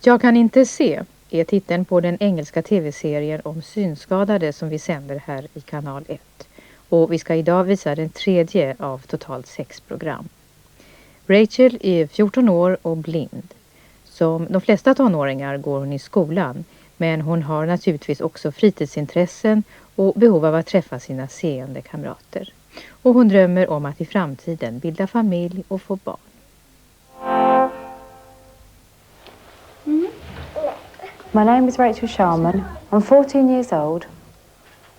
Jag kan inte se är titeln på den engelska tv-serien om synskadade som vi sänder här i kanal 1. Och vi ska idag visa den tredje av totalt 6 program. Rachel är 14 år och blind. Som de flesta tonåringar går hon i skolan, men hon har naturligtvis också fritidsintressen och behov av att träffa sina seende kamrater. Och hon drömmer om att i framtiden bilda familj och få barn. My name is Rachel Sharman. I'm 14 years old.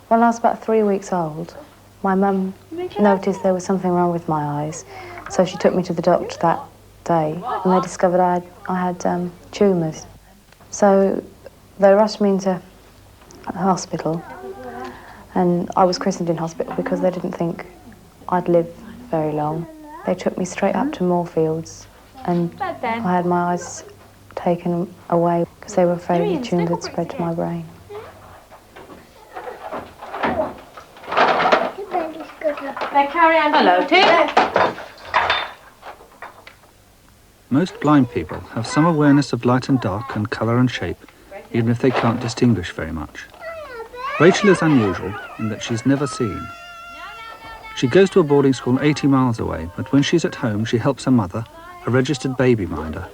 When I was about 3 weeks old, my mum noticed there was something wrong with my eyes, so she took me to the doctor that day, and they discovered I had tumours. So they rushed me into the hospital, and I was christened in hospital because they didn't think I'd live very long. They took me straight up to Moorfields, and I had my eyes taken away because they were afraid the tumour had spread to my brain. Hello, Tim. Most blind people have some awareness of light and dark and colour and shape, even if they can't distinguish very much. Rachel is unusual in that she's never seen. She goes to a boarding school 80 miles away, but when she's at home, she helps her mother, a registered baby minder.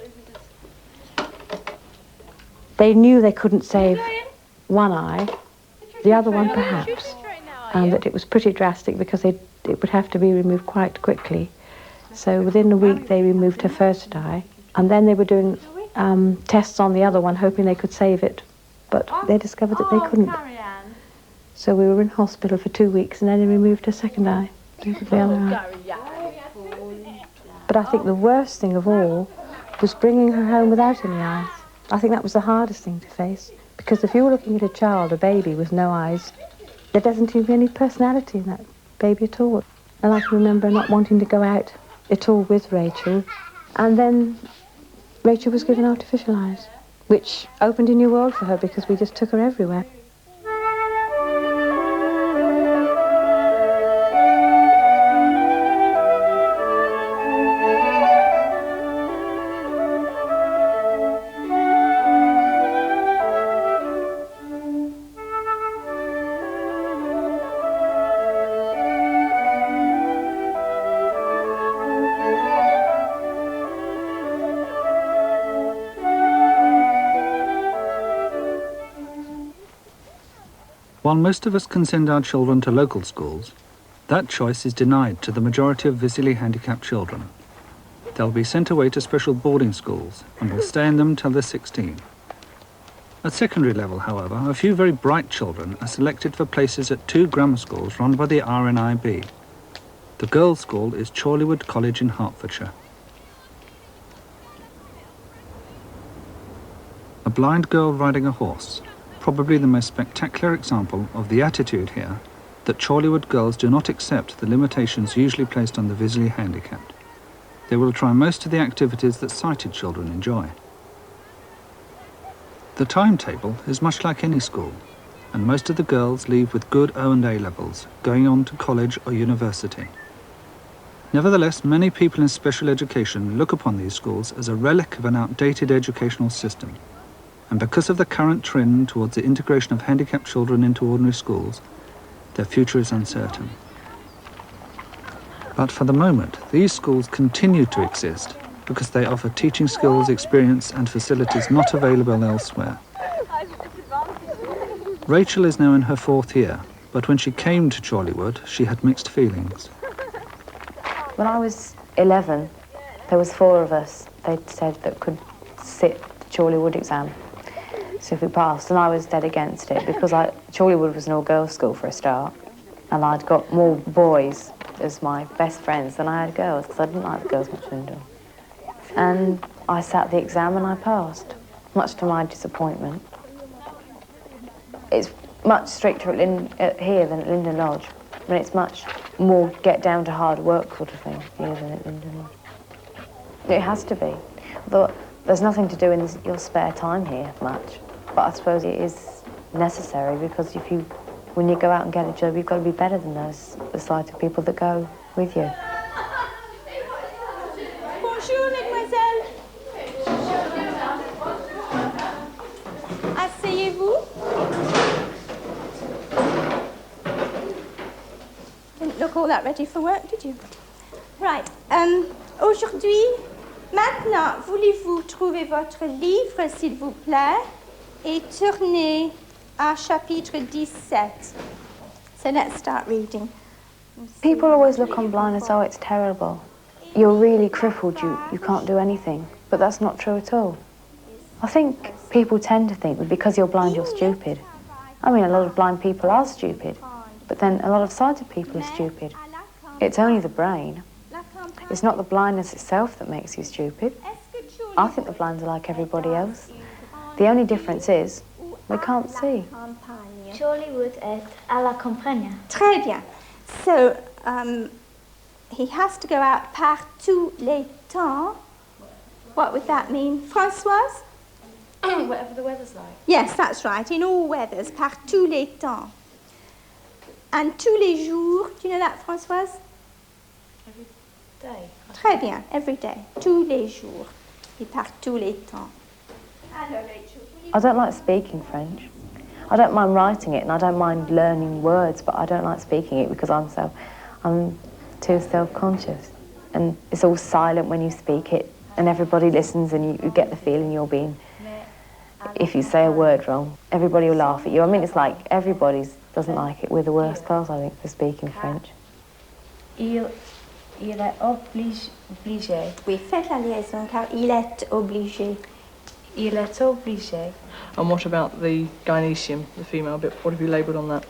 They knew they couldn't save one eye, the other one perhaps, and that it was pretty drastic because it would have to be removed quite quickly. So within a week they removed her first eye, and then they were doing tests on the other one, hoping they could save it, but they discovered that they couldn't. So we were in hospital for 2 weeks, and then they removed her second eye, the other eye. But I think the worst thing of all was bringing her home without any eyes. I think that was the hardest thing to face, because if you were looking at a child, a baby with no eyes, there doesn't seem to be any personality in that baby at all. And I can remember not wanting to go out at all with Rachel. And then Rachel was given artificial eyes, which opened a new world for her because we just took her everywhere. While most of us can send our children to local schools, that choice is denied to the majority of visually handicapped children. They'll be sent away to special boarding schools and will stay in them till they're 16. At secondary level, however, a few very bright children are selected for places at 2 grammar schools run by the RNIB. The girls' school is Chorleywood College in Hertfordshire. A blind girl riding a horse. Probably the most spectacular example of the attitude here that Chorleywood girls do not accept the limitations usually placed on the visually handicapped. They will try most of the activities that sighted children enjoy. The timetable is much like any school, and most of the girls leave with good O&A levels, going on to college or university. Nevertheless, many people in special education look upon these schools as a relic of an outdated educational system. And because of the current trend towards the integration of handicapped children into ordinary schools, their future is uncertain. But for the moment, these schools continue to exist because they offer teaching skills, experience and facilities not available elsewhere. Rachel is now in her 4th year, but when she came to Chorleywood, she had mixed feelings. When I was 11, there was 4 of us, they'd said, that could sit the Chorleywood exam. So if we passed, and I was dead against it because Chorleywood was an all-girls school for a start, and I'd got more boys as my best friends than I had girls because I didn't like the girls much in London. And I sat the exam and I passed, much to my disappointment. It's much stricter here than at Linden Lodge. I mean, it's much more get down to hard work sort of thing here than at Linden Lodge. It has to be. Although there's nothing to do in your spare time here much. But I suppose it is necessary because when you go out and get a job, you've got to be better than the sighted people that go with you. Bonjour, mademoiselle. Asseyez-vous. Didn't look all that ready for work, did you? Right. Aujourd'hui, maintenant, voulez-vous trouver votre livre, s'il vous plaît, et tourner à chapitre 17. So let's start reading. People always look on blindness, oh, it's terrible. You're really crippled, you can't do anything. But that's not true at all. I think people tend to think that because you're blind, you're stupid. I mean, a lot of blind people are stupid, but then a lot of sighted people are stupid. It's only the brain. It's not the blindness itself that makes you stupid. I think the blind are like everybody else. The only difference is we can't see. Chorleywood est à la campagne. Très bien. So, he has to go out par tous les temps. What would that mean? Françoise? Whatever the weather's like. Yes, that's right. In all weathers, par tous les temps. And tous les jours, do you know that, Françoise? Every day. Très bien, every day. Tous les jours. Et par tous les temps. I don't like speaking French. I don't mind writing it and I don't mind learning words, but I don't like speaking it because I'm too self-conscious. And it's all silent when you speak it and everybody listens and you get the feeling you're being... If you say a word wrong, everybody will laugh at you. I mean, it's like everybody doesn't like it. We're the worst class, I think, for speaking French. Il est obligé. Oui, faites la liaison, car il est obligé. Il est obligé. And what about the gynoecium, the female bit? What have you labelled on that?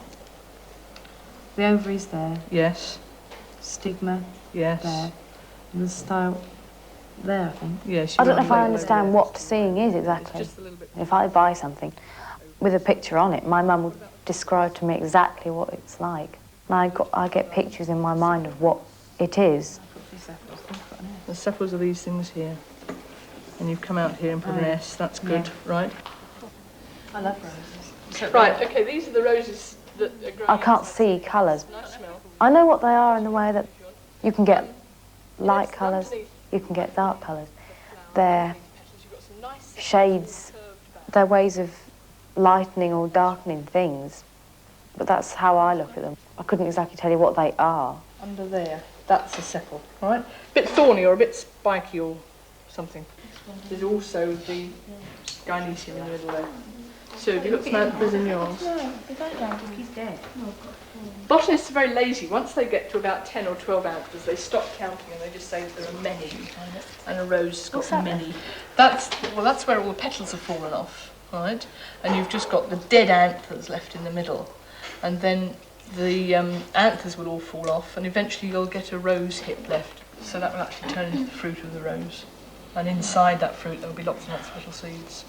The ovaries there, Yes. stigma Yes. there, and the style there, I think. Yes. I don't know if I understand what seeing is exactly. Just a little bit. If I buy something with a picture on it, my mum would describe to me exactly what it's like. And I get pictures in my mind of what it is. The sepals are these things here. And you've come out here and put an S. That's good, right? I love roses. Right, okay, these are the roses that are growing. I can't see colours. Nice smell. I know what they are in the way that you can get light colours, you can get dark colours. They're shades, they're ways of lightening or darkening things. But that's how I look at them. I couldn't exactly tell you what they are. Under there, that's a sepal, right? A bit thorny or a bit spiky or something. There's also the gynoecium in the middle there. So have you got some anthers in yours? No, they don't, he's dead. Botanists are very lazy. Once they get to about 10 or 12 anthers, they stop counting and they just say that there are many. And a rose has got many. That's where all the petals have fallen off, right? And you've just got the dead anthers left in the middle. And then the anthers will all fall off and eventually you'll get a rose hip left. So that will actually turn into the fruit of the rose. And inside that fruit there will be lots and lots of little seeds.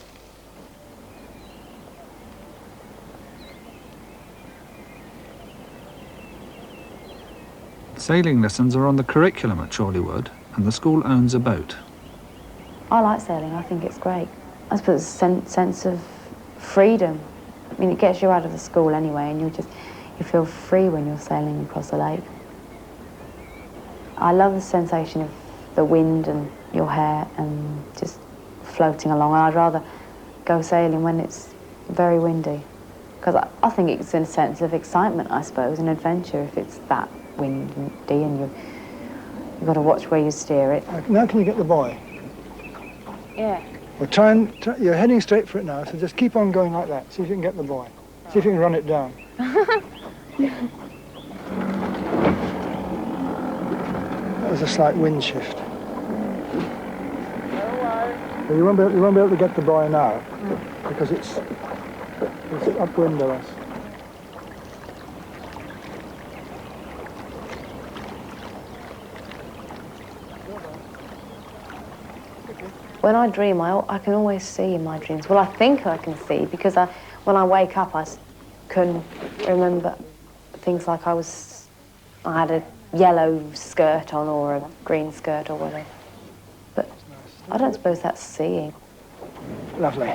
Sailing lessons are on the curriculum at Chorleywood, and the school owns a boat. I like sailing, I think it's great. I suppose it's a sense of freedom. I mean, it gets you out of the school anyway, and you feel free when you're sailing across the lake. I love the sensation of the wind and your hair and just floating along. And I'd rather go sailing when it's very windy, because I think it's in a sense of excitement, I suppose, and adventure if it's that windy and you've got to watch where you steer it. Now can you get the buoy? Yeah. Well, you're heading straight for it now, so just keep on going like that. See if you can get the buoy. See if you can run it down. There's a slight wind shift. Well, you won't be able to get the buoy now because it's upwind of us. When I dream, I can always see in my dreams. Well, I think I can see because when I wake up, I can remember things like I had a yellow skirt on or a green skirt or whatever. But I don't suppose that's seeing. Lovely.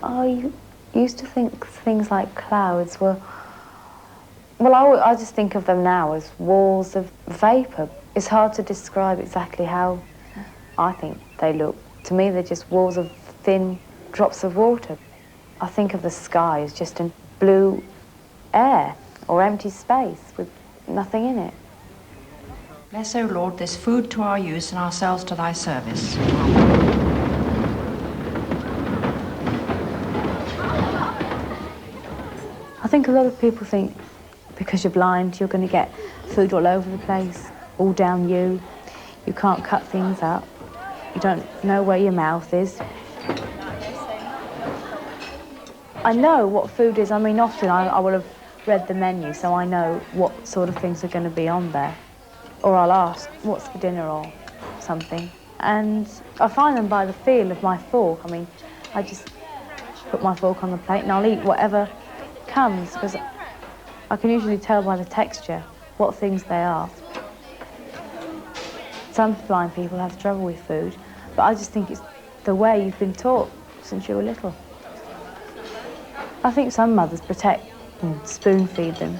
I used to think things like clouds were... Well, I just think of them now as walls of vapour. It's hard to describe exactly how I think they look. To me, they're just walls of thin drops of water. I think of the sky as just a blue air or empty space with nothing in it. Bless, O Lord, this food to our use and ourselves to thy service. I think a lot of people think because you're blind, you're going to get food all over the place, all down you. You can't cut things up. You don't know where your mouth is. I know what food is. I mean, often I will have read the menu, so I know what sort of things are going to be on there. Or I'll ask, what's for dinner or something. And I find them by the feel of my fork. I mean, I just put my fork on the plate and I'll eat whatever comes, because I can usually tell by the texture what things they are. Some blind people have trouble with food, but I just think it's the way you've been taught since you were little. I think some mothers protect and spoon feed them.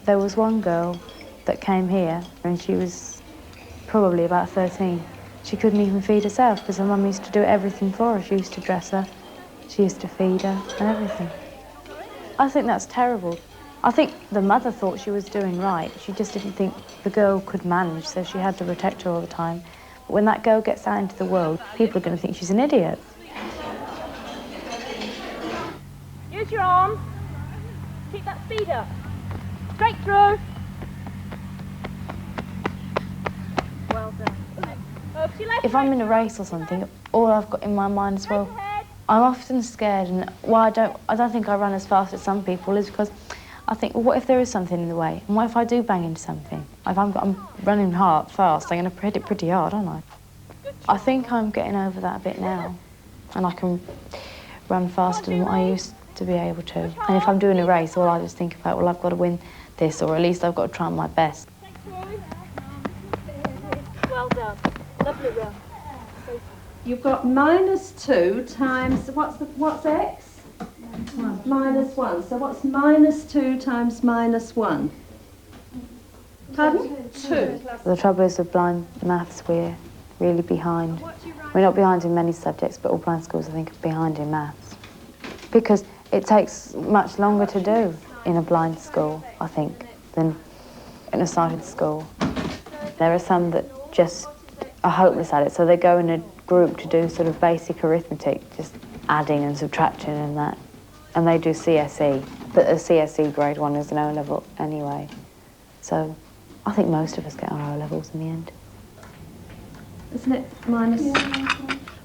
There was one girl that came here and she was probably about 13. She couldn't even feed herself because her mum used to do everything for her. She used to dress her, she used to feed her and everything. I think that's terrible. I think the mother thought she was doing right. She just didn't think the girl could manage, so she had to protect her all the time. But when that girl gets out into the world, people are going to think she's an idiot. Use your arms. Keep that speed up. Straight through. Well done. If I'm in a race or something, all I've got in my mind as well, I'm often scared, and why I don't think I run as fast as some people is because I think, well, what if there is something in the way? And what if I do bang into something? If I'm running fast, I'm going to hit it pretty hard, aren't I? I think I'm getting over that a bit now, and I can run faster than what I used to be able to. And if I'm doing a race, all I just think about, well, I've got to win this, or at least I've got to try my best. Well done. Lovely run. You've got -2 times, what's x? -1. So what's -2 times -1? Pardon? 2. The trouble is with blind maths, we're really behind. We're not behind in many subjects, but all blind schools, I think, are behind in maths. Because it takes much longer to do in a blind school, I think, than in a sighted school. There are some that just are hopeless at it, so they go in a group to do sort of basic arithmetic, just adding and subtracting and that. And they do CSE, but a CSE grade 1 is an O-level anyway. So I think most of us get our O-levels in the end. Isn't it minus? Yeah.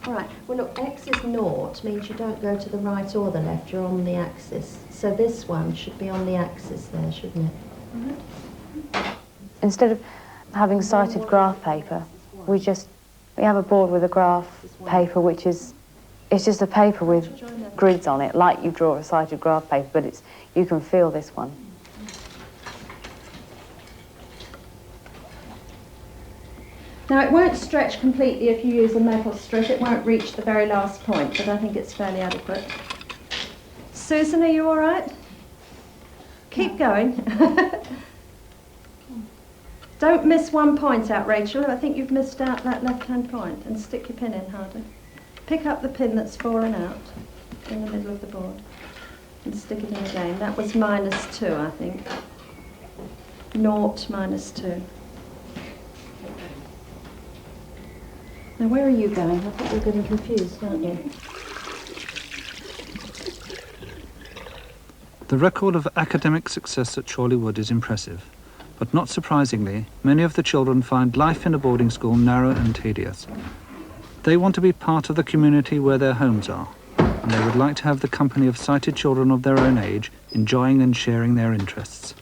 All right. Well, look, x is 0, means you don't go to the right or the left, you're on the axis. So this one should be on the axis there, shouldn't it? Mm-hmm. Instead of having sighted graph paper, we have a board with a graph paper, which is, it's just a paper with grids on it, like you draw a sighted graph paper, but you can feel this one. Now, it won't stretch completely if you use a metal strip. It won't reach the very last point, but I think it's fairly adequate. Susan, are you all right? Keep going. Don't miss one point out, Rachel. I think you've missed out that left-hand point, and stick your pin in harder. Pick up the pin that's fallen out in the middle of the board and stick it in again. That was -2, I think. 0 -2. Now, where are you going? I think you're getting confused, aren't you? The record of academic success at Chorleywood is impressive, but not surprisingly, many of the children find life in a boarding school narrow and tedious. They want to be part of the community where their homes are, and they would like to have the company of sighted children of their own age, enjoying and sharing their interests.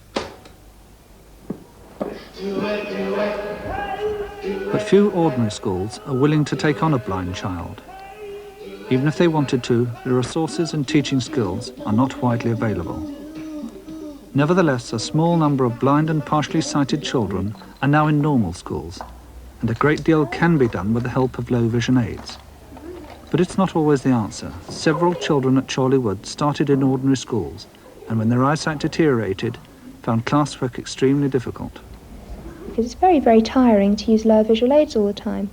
But few ordinary schools are willing to take on a blind child. Even if they wanted to, the resources and teaching skills are not widely available. Nevertheless, a small number of blind and partially sighted children are now in normal schools, and a great deal can be done with the help of low vision aids. But it's not always the answer. Several children at Chorleywood started in ordinary schools, and when their eyesight deteriorated, found classwork extremely difficult. Because it's very, very tiring to use low visual aids all the time.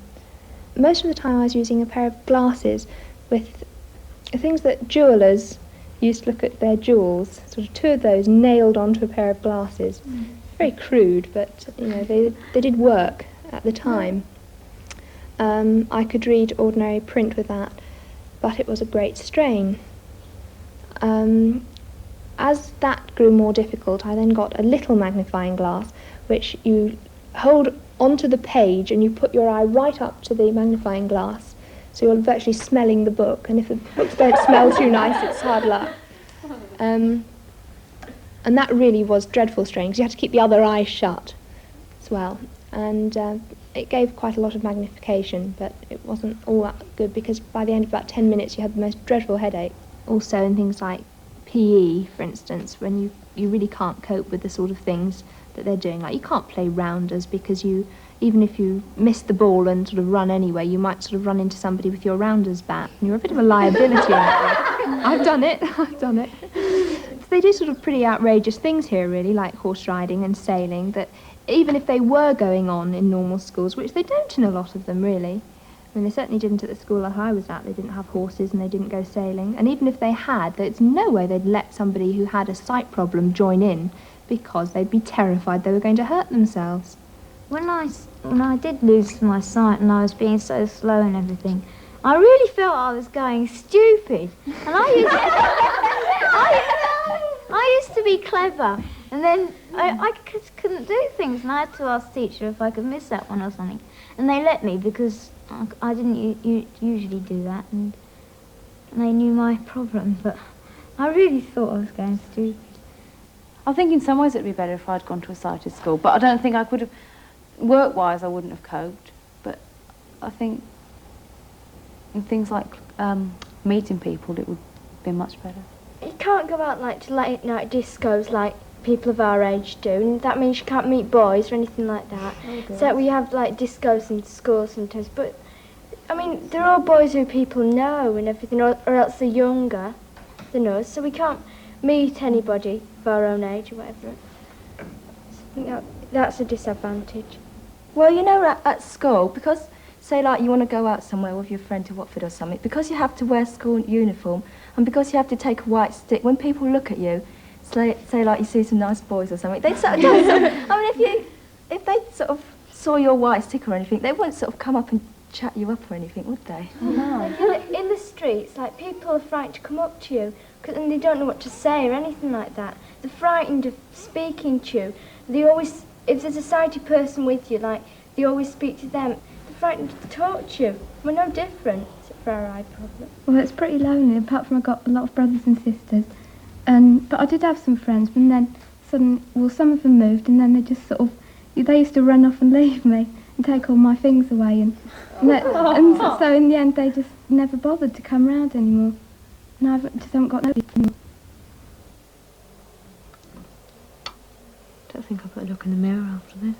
Most of the time I was using a pair of glasses with things that jewellers used to look at their jewels, sort of 2 of those nailed onto a pair of glasses. Very crude, but they did work at the time. I could read ordinary print with that, but it was a great strain. As that grew more difficult, I then got a little magnifying glass, which you hold onto the page and you put your eye right up to the magnifying glass, so you're virtually smelling the book, and if the books don't smell too nice, it's hard luck. And that really was dreadful strain, because you had to keep the other eye shut as well. And it gave quite a lot of magnification, but it wasn't all that good, because by the end of about 10 minutes you had the most dreadful headache. Also in things like PE, for instance, when you really can't cope with the sort of things that they're doing. Like, you can't play rounders, because even if you miss the ball and sort of run anyway, you might sort of run into somebody with your rounders bat, and you're a bit of a liability in that way. I've done it. So they do sort of pretty outrageous things here, really, like horse riding and sailing, that even if they were going on in normal schools, which they don't in a lot of them, really. I mean, they certainly didn't at the school that I was at. They didn't have horses and they didn't go sailing. And even if they had, there's no way they'd let somebody who had a sight problem join in, because they'd be terrified they were going to hurt themselves. When I did lose my sight and I was being so slow and everything, I really felt I was going stupid. And I used to be clever. And then I couldn't do things, and I had to ask the teacher if I could miss that one or something. And they let me, because I didn't usually do that, and they knew my problem, but I really thought I was going stupid. I think in some ways it'd be better if I'd gone to a sighted school, but I don't think I could have, work-wise I wouldn't have coped, but I think in things like meeting people it would be much better. You can't go out to late night discos like people of our age do, and that means you can't meet boys or anything like that. So we have discos in schools sometimes, but I mean they're all boys who people know and everything, or else they're younger than us, so we can't meet anybody of our own age or whatever. So I think that's a disadvantage. Well, at school, because say you want to go out somewhere with your friend to Watford or something, because you have to wear school uniform and because you have to take a white stick, when people look at you, say you see some nice boys or something, they sort of I mean, if they sort of saw your white stick or anything, they wouldn't sort of come up and chat you up or anything, would they? No. In the streets, people are frightened to come up to you, and they don't know what to say or anything like that. They're frightened of speaking to you. They always, if there's a sighted person with you, they always speak to them. They're frightened to talk to you. We're no different for our eye problem. Well, it's pretty lonely, apart from I got a lot of brothers and sisters. But I did have some friends, but then some of them moved, and then they just they used to run off and leave me and take all my things away, and so in the end they just never bothered to come round anymore. And I just haven't got nobody anymore. I don't think I'll put a look in the mirror after this.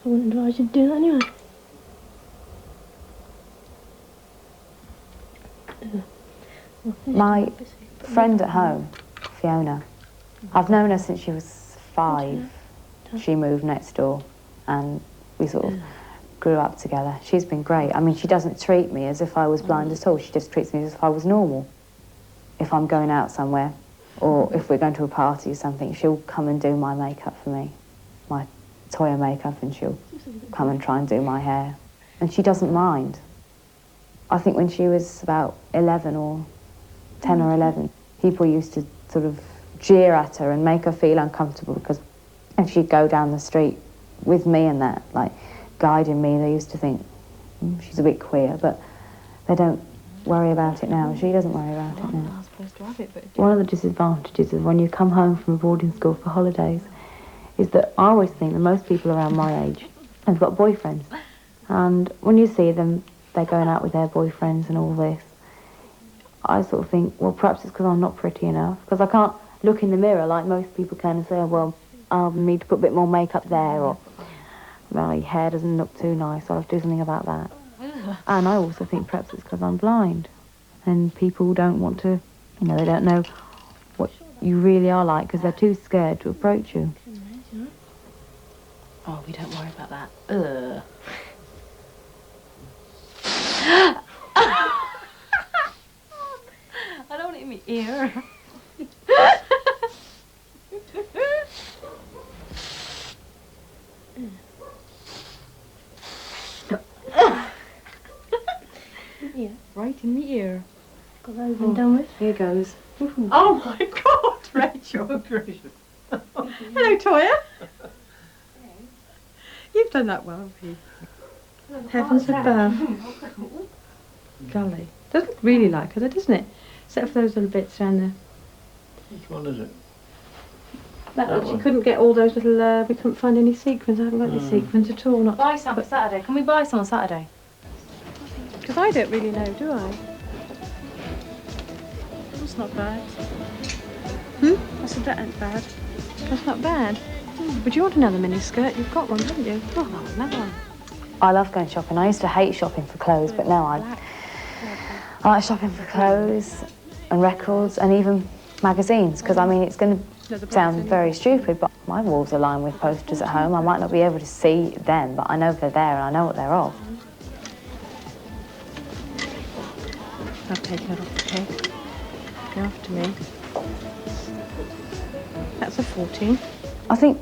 I wouldn't advise you to do that anyway. My friend at home, Fiona, I've known her since she was 5. She moved next door and we sort of grew up together. She's been great. I mean, she doesn't treat me as if I was blind at all. She just treats me as if I was normal. If I'm going out somewhere or if we're going to a party or something, she'll come and do my makeup for me, my Toya makeup, and she'll come and try and do my hair. And she doesn't mind. I think when she was about 11 or 10 or 11, people used to sort of jeer at her and make her feel uncomfortable, because if she'd go down the street with me and that, guiding me, they used to think, she's a bit queer, but they don't worry about it now. She doesn't worry about it now. One of the disadvantages of when you come home from a boarding school for holidays is that I always think that most people around my age have got boyfriends, and when you see them, they're going out with their boyfriends and all this, I sort of think, well, perhaps it's because I'm not pretty enough, because I can't look in the mirror like most people can and say, oh, well, I'll need to put a bit more makeup there, or my hair doesn't look too nice, I'll have to do something about that. And I also think perhaps it's because I'm blind, and people don't want to, they don't know what you really are like, because they're too scared to approach you. Oh, we don't worry about that. Ugh. my ear. Yeah, right in the ear. Got those been done with? Here goes. Oh my God, Rachel. Hello, Toya. You've done that well, haven't you? Heavens above. Golly. Doesn't look really like her, doesn't it? Except for those little bits around there. Which one is it? That one. She couldn't get all those little, we couldn't find any sequins. I haven't got any sequins at all. Not Buy some for Saturday. Can we buy some on Saturday? because I don't really know, do I? That's not bad. I said that ain't bad. That's not bad. Would you want another mini skirt? You've got one, haven't you? Oh, no, another one. I love going shopping. I used to hate shopping for clothes, but now I like shopping for clothes and records and even magazines, because I mean it's going to sound very stupid, but my walls are lined with posters at home. I might not be able to see them, but I know they're there and I know what they're of. I'll take that off the cake. Go after me. That's a 14. I think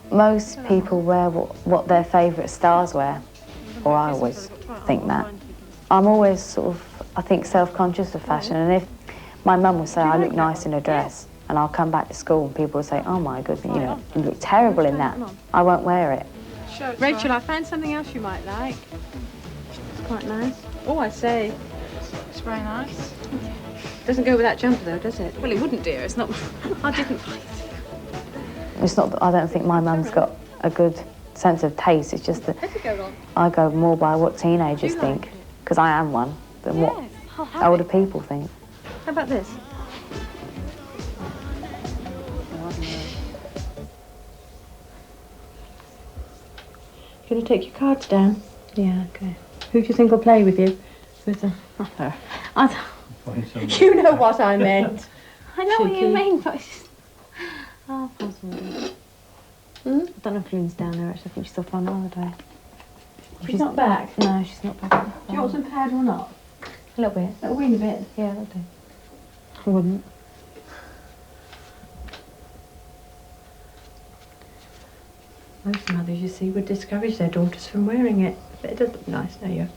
most people wear what their favourite stars wear, or I always think that. I'm always sort of, I think, self-conscious of fashion, and if my mum will say I look nice in a dress, and I'll come back to school and people will say, oh my goodness, you know, you look terrible in that, I won't wear it. Rachel, I found something else you might like. It's quite nice. Oh, I say. It's very nice. Doesn't go with that jumper though, does it? Well, it wouldn't, dear. It's not. I didn't find it. It's not that I don't think my mum's got a good sense of taste, it's just that I go more by what teenagers think, because I am one, than what older people think. How about this? You're going to take your cards down? Yeah, okay. Who do you think will play with you? With the... Not her. You know what I meant. I know what you mean, but it's just... Oh, possibly. I don't know if Lynn's down there, actually. I think she's off on holiday. She's not back? No, she's not back. Do you want some powder or not? A little bit. A weeny bit? Yeah, that'll do. I wouldn't. Most mothers, you see, would discourage their daughters from wearing it. But it does look nice, now you're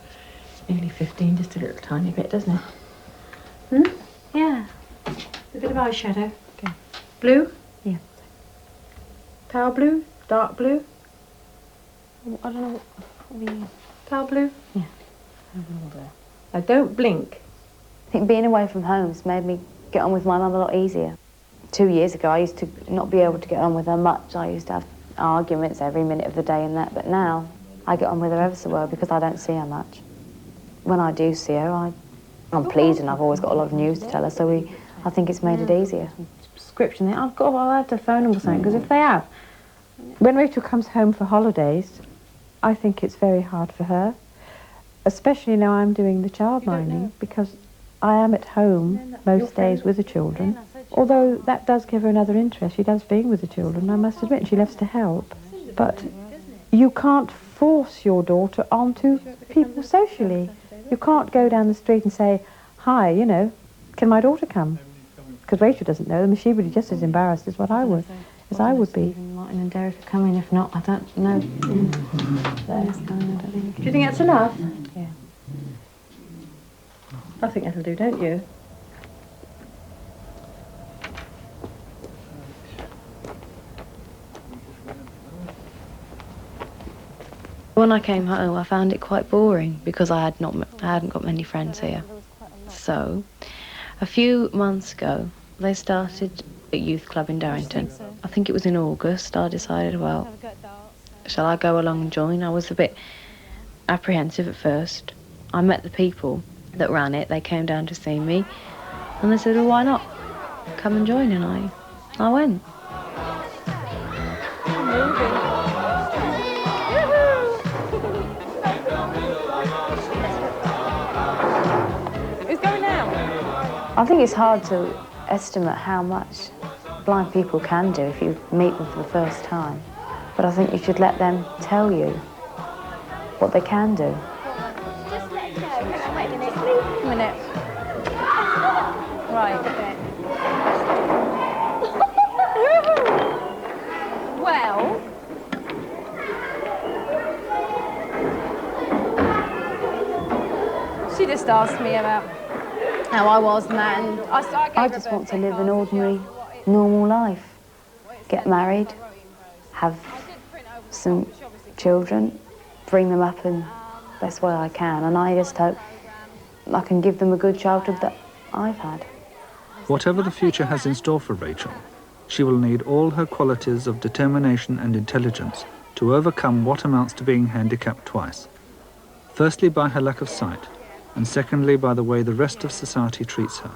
nearly 15, just a little tiny bit, doesn't it? Yeah. A bit of eyeshadow. Okay. Blue? Yeah. Pale blue? Dark blue? I don't know what we... Pale blue? Yeah. Now don't blink. I think being away from home's made me get on with my mum a lot easier. 2 years ago, I used to not be able to get on with her much. I used to have arguments every minute of the day and that, but now I get on with her ever so well because I don't see her much. When I do see her, I'm pleased, and I've always got a lot of news to tell her, so I think it's made it easier. Prescription there. I'll have to phone them or something, because if they have. When Rachel comes home for holidays, I think it's very hard for her, especially now I'm doing the childminding, because I am at home most days with the children. Although that does give her another interest. She loves being with the children, I must admit. She loves to help. But you can't force your daughter onto people socially. You can't go down the street and say, hi, you know, can my daughter come? Because Rachel doesn't know them, and she would be just as embarrassed as I would be. Martin and Derek are coming. If not, I don't know. Do you think that's enough? Yeah. I think that'll do, don't you? When I came home, I found it quite boring because I hadn't got many friends here. So, a few months ago, they started a youth club in Darrington. I think it was in August. I decided, well, shall I go along and join? I was a bit apprehensive at first. I met the people that ran it. They came down to see me, and they said, well, why not? Come and join, and I went. I think it's hard to estimate how much blind people can do if you meet them for the first time. But I think you should let them tell you what they can do. Just let it go. Wait a minute. Right. just asked me about how I was and that, and I just want to live an ordinary, normal life. Get married, have some children, bring them up in the best way I can, and I just hope I can give them a good childhood that I've had. Whatever the future has in store for Rachel, she will need all her qualities of determination and intelligence to overcome what amounts to being handicapped twice. Firstly, by her lack of sight, and secondly, by the way the rest of society treats her.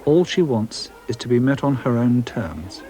All she wants is to be met on her own terms.